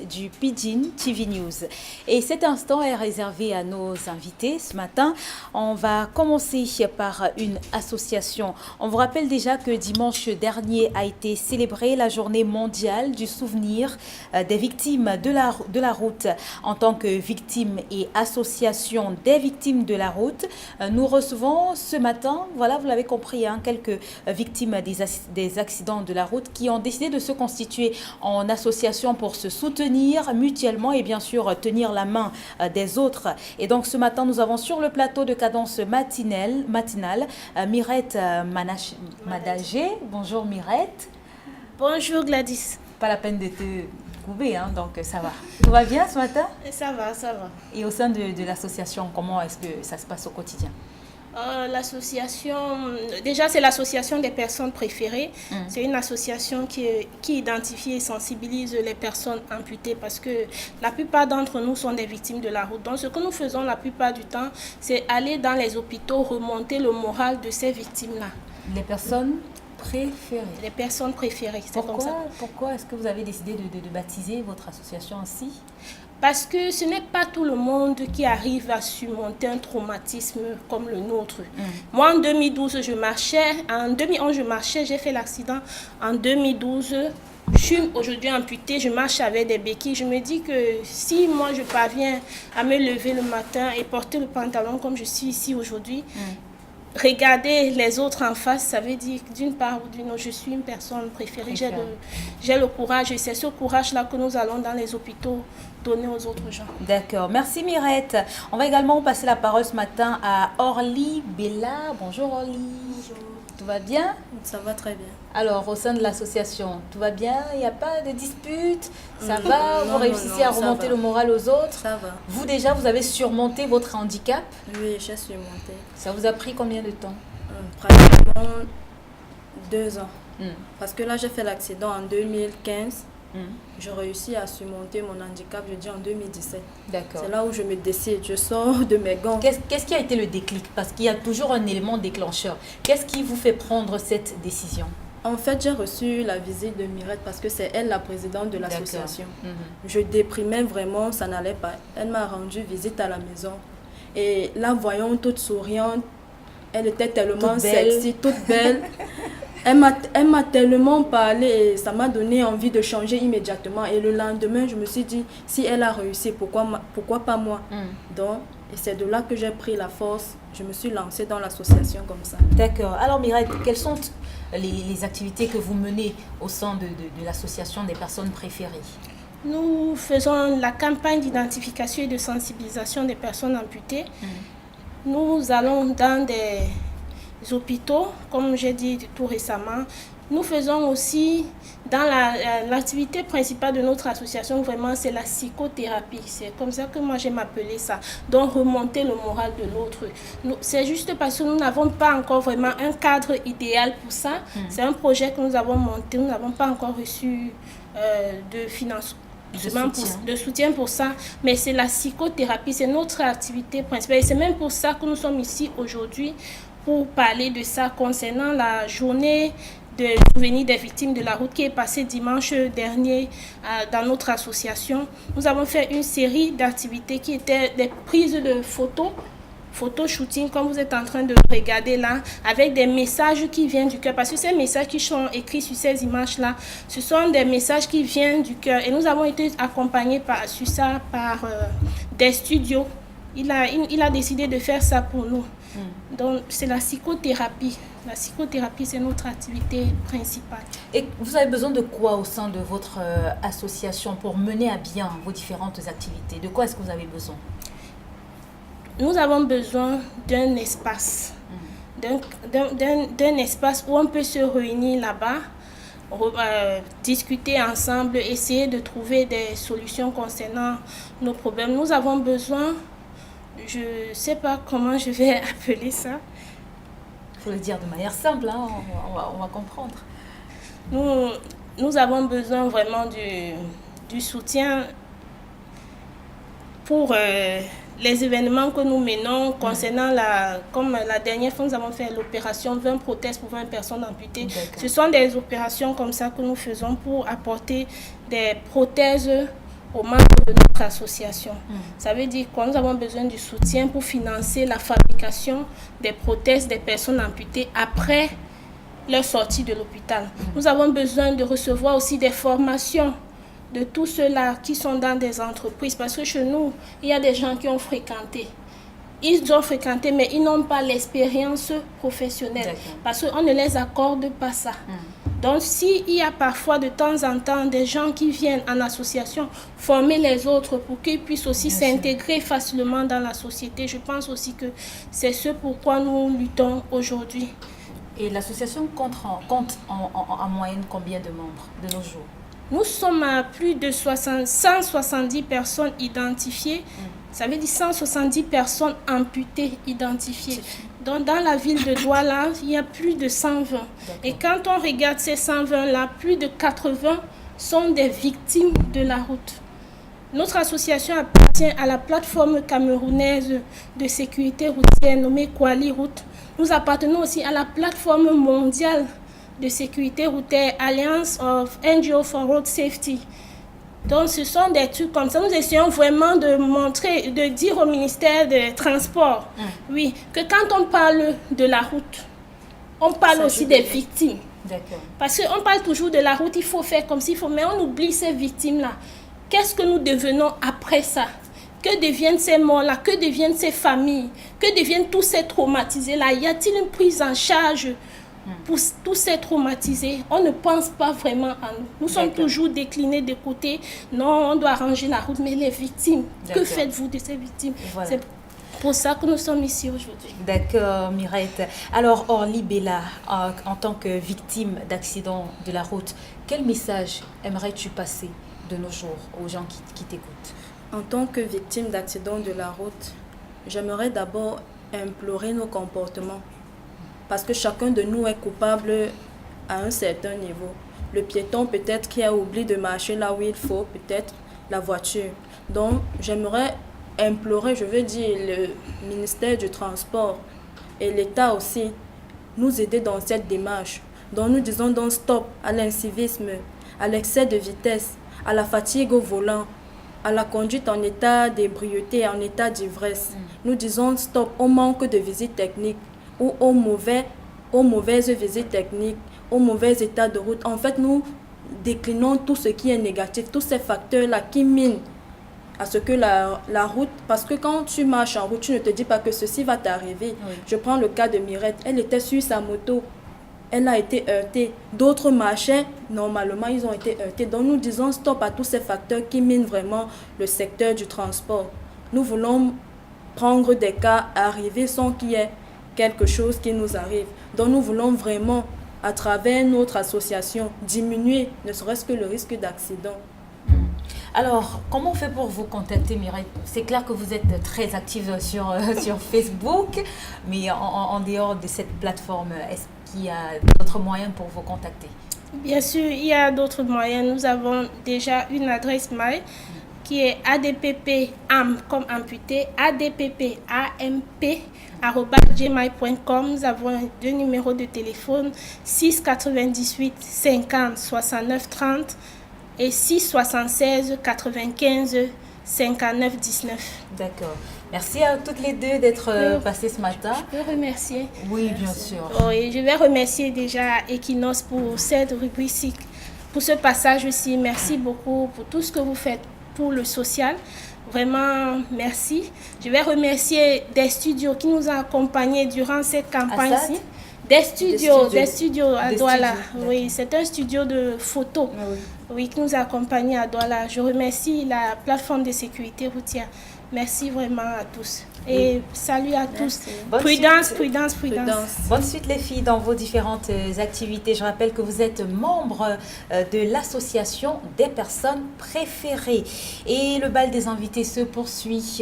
du Pidgin TV News. Et cet instant est réservé à nos invités. Ce matin, on va commencer par une association. On vous rappelle déjà que dimanche dernier a été célébrée la journée mondiale du souvenir des victimes de la route. En tant que victimes et association des victimes de la route, nous recevons ce matin, voilà, vous l'avez compris, quelques victimes des accidents de la route qui ont décidé de se constituer en association pour se soutenir mutuellement et bien sûr tenir la main des autres. Et donc ce matin, nous avons sur le plateau de cadence matinale Mirette Madagé. Bonjour Mirette. Bonjour Gladys. Pas la peine de te couper, donc ça va. Tout va bien ce matin? Ça va, ça va. Et au sein de l'association, comment est-ce que ça se passe au quotidien? L'association, déjà c'est l'association des personnes préférées. C'est une association qui identifie et sensibilise les personnes amputées parce que la plupart d'entre nous sont des victimes de la route. Donc ce que nous faisons la plupart du temps, c'est aller dans les hôpitaux, remonter le moral de ces victimes-là. Les personnes préférées. Les personnes préférées, c'est comme ça. Pourquoi est-ce que vous avez décidé de baptiser votre association ainsi? Parce que ce n'est pas tout le monde qui arrive à surmonter un traumatisme comme le nôtre. Moi, en 2012, je marchais. En 2011, je marchais. J'ai fait l'accident. En 2012, je suis aujourd'hui amputée. Je marche avec des béquilles. Je me dis que si moi, je parviens à me lever le matin et porter le pantalon comme je suis ici aujourd'hui, regarder les autres en face, ça veut dire d'une part ou d'une autre, je suis une personne préférée. J'ai le courage et c'est ce courage-là que nous allons dans les hôpitaux donner aux autres gens. D'accord. Merci Mirette. On va également passer la parole ce matin à Orly Bella. Bonjour Orly. Bonjour. Tout va bien? Ça va très bien. Alors, au sein de l'association, tout va bien? Il n'y a pas de dispute? Ça va? Vous réussissez à remonter le moral aux autres? Ça va. Vous déjà, vous avez surmonté votre handicap? Oui, j'ai surmonté. Ça vous a pris combien de temps? Pratiquement 2 ans. Parce que là, j'ai fait l'accident en 2015. Je réussis à surmonter mon handicap, je dis en 2017. D'accord. C'est là où je me décide, je sors de mes gants. Qu'est-ce qui a été le déclic? Parce qu'il y a toujours un élément déclencheur. Qu'est-ce qui vous fait prendre cette décision? En fait, j'ai reçu la visite de Mirette parce que c'est elle la présidente de l'association. Je déprimais vraiment, ça n'allait pas. Elle m'a rendu visite à la maison. Et la voyant toute souriante, elle était tellement sexy, toute belle. Elle m'a tellement parlé et ça m'a donné envie de changer immédiatement. Et le lendemain, je me suis dit, si elle a réussi, pourquoi pas moi? Donc, et c'est de là que j'ai pris la force. Je me suis lancée dans l'association comme ça. D'accord. Alors Mirette, quelles sont les activités que vous menez au sein de l'association des personnes préférées? Nous faisons la campagne d'identification et de sensibilisation des personnes amputées. Nous allons dans des hôpitaux, comme j'ai dit tout récemment. Nous faisons aussi, dans l'activité principale de notre association, vraiment, c'est la psychothérapie. C'est comme ça que moi, j'aime appeler ça. Donc, remonter le moral de l'autre. C'est juste parce que nous n'avons pas encore vraiment un cadre idéal pour ça. C'est un projet que nous avons monté. Nous n'avons pas encore reçu de financement. De soutien pour ça, mais c'est la psychothérapie, c'est notre activité principale et c'est même pour ça que nous sommes ici aujourd'hui pour parler de ça concernant la journée de souvenir des victimes de la route qui est passée dimanche dernier dans notre association. Nous avons fait une série d'activités qui étaient des prises de photo shooting comme vous êtes en train de regarder là, avec des messages qui viennent du cœur. Parce que ces messages qui sont écrits sur ces images-là, ce sont des messages qui viennent du cœur. Et nous avons été accompagnés sur ça par des studios. Il a décidé de faire ça pour nous. Donc, c'est la psychothérapie. La psychothérapie, c'est notre activité principale. Et vous avez besoin de quoi au sein de votre association pour mener à bien vos différentes activités? De quoi est-ce que vous avez besoin? Nous avons besoin d'un espace, d'un espace où on peut se réunir là-bas, discuter ensemble, essayer de trouver des solutions concernant nos problèmes. Nous avons besoin, je ne sais pas comment je vais appeler ça. Il faut le dire de manière simple, on va comprendre. Nous avons besoin vraiment du soutien pour les événements que nous menons concernant comme la dernière fois nous avons fait l'opération 20 prothèses pour 20 personnes amputées. Ce sont des opérations comme ça que nous faisons pour apporter des prothèses aux membres de notre association. Ça veut dire que nous avons besoin du soutien pour financer la fabrication des prothèses des personnes amputées après leur sortie de l'hôpital. Nous avons besoin de recevoir aussi des formations de tous ceux-là qui sont dans des entreprises, parce que chez nous, il y a des gens qui ont fréquenté. Ils ont fréquenté, mais ils n'ont pas l'expérience professionnelle, parce qu'on ne les accorde pas ça. Donc, s'il y a parfois de temps en temps des gens qui viennent en association former les autres pour qu'ils puissent aussi s'intégrer facilement dans la société, je pense aussi que c'est ce pourquoi nous luttons aujourd'hui. Et l'association compte en moyenne combien de membres de nos jours? Nous sommes à plus de 170 personnes identifiées. Ça veut dire 170 personnes amputées identifiées. Donc, dans la ville de Douala, il y a plus de 120. Et quand on regarde ces 120-là, plus de 80 sont des victimes de la route. Notre association appartient à la plateforme camerounaise de sécurité routière nommée Kwali Route. Nous appartenons aussi à la plateforme mondiale de sécurité routière Alliance of NGO for Road Safety. Donc, ce sont des trucs comme ça. Nous essayons vraiment de montrer, de dire au ministère des Transports, oui, que quand on parle de la route, on parle aussi des victimes. Parce qu'on parle toujours de la route, il faut faire comme s'il faut, mais on oublie ces victimes-là. Qu'est-ce que nous devenons après ça? Que deviennent ces morts-là? Que deviennent ces familles? Que deviennent tous ces traumatisés-là? Y a-t-il une prise en charge pour tous ces traumatisés? On ne pense pas vraiment à nous. Nous sommes toujours déclinés de côté. Non, on doit arranger la route, mais les victimes, que faites-vous de ces victimes? C'est pour ça que nous sommes ici aujourd'hui. D'accord, Mirette. Alors, Orly Bella, en tant que victime d'accident de la route, quel message aimerais-tu passer de nos jours aux gens qui t'écoutent? En tant que victime d'accident de la route, j'aimerais d'abord implorer nos comportements. Parce que chacun de nous est coupable à un certain niveau. Le piéton peut-être qui a oublié de marcher là où il faut, peut-être la voiture. Donc j'aimerais implorer, je veux dire, le ministère du Transport et l'État aussi, nous aider dans cette démarche. Donc nous disons donc stop à l'incivisme, à l'excès de vitesse, à la fatigue au volant, à la conduite en état d'ébriété, en état d'ivresse. Nous disons stop au manque de visite technique ou aux mauvaises visites techniques, au mauvais état de route. En fait, nous déclinons tout ce qui est négatif, tous ces facteurs-là qui minent à ce que la route, parce que quand tu marches en route, tu ne te dis pas que ceci va t'arriver. Je prends le cas de Mirette, elle était sur sa moto, elle a été heurtée. D'autres marchaient, normalement, ils ont été heurtés. Donc nous disons stop à tous ces facteurs qui minent vraiment le secteur du transport. Nous voulons prendre des cas arrivés sans qu'il y ait quelque chose qui nous arrive. Donc nous voulons vraiment, à travers notre association, diminuer ne serait-ce que le risque d'accident. Alors, comment on fait pour vous contacter, Mireille? C'est clair que vous êtes très active sur Facebook, mais en dehors de cette plateforme, est-ce qu'il y a d'autres moyens pour vous contacter? Bien sûr, il y a d'autres moyens. Nous avons déjà une adresse mail qui est adppam comme amputé, adppamp@gmail.com. Nous avons 2 numéros de téléphone, 6 98 50 69 30 et 6 76 95 59 19. D'accord. Merci à toutes les deux d'être passées ce matin. Je peux remercier. Oui, bien sûr. Oui, je vais remercier déjà Equinox pour cette rubrique, pour ce passage aussi. Merci beaucoup pour tout ce que vous faites pour le social. Vraiment, merci. Je vais remercier des studios qui nous ont accompagnés durant cette campagne-ci. Des studios à Douala. Oui, c'est un studio de photos. Oui, qui nous a accompagnés à Douala. Je remercie la plateforme de sécurité routière. Merci vraiment à tous. Et salut à tous. Prudence. Bonne suite les filles dans vos différentes activités. Je rappelle que vous êtes membre de l'association des personnes préférées. Et le bal des invités se poursuit.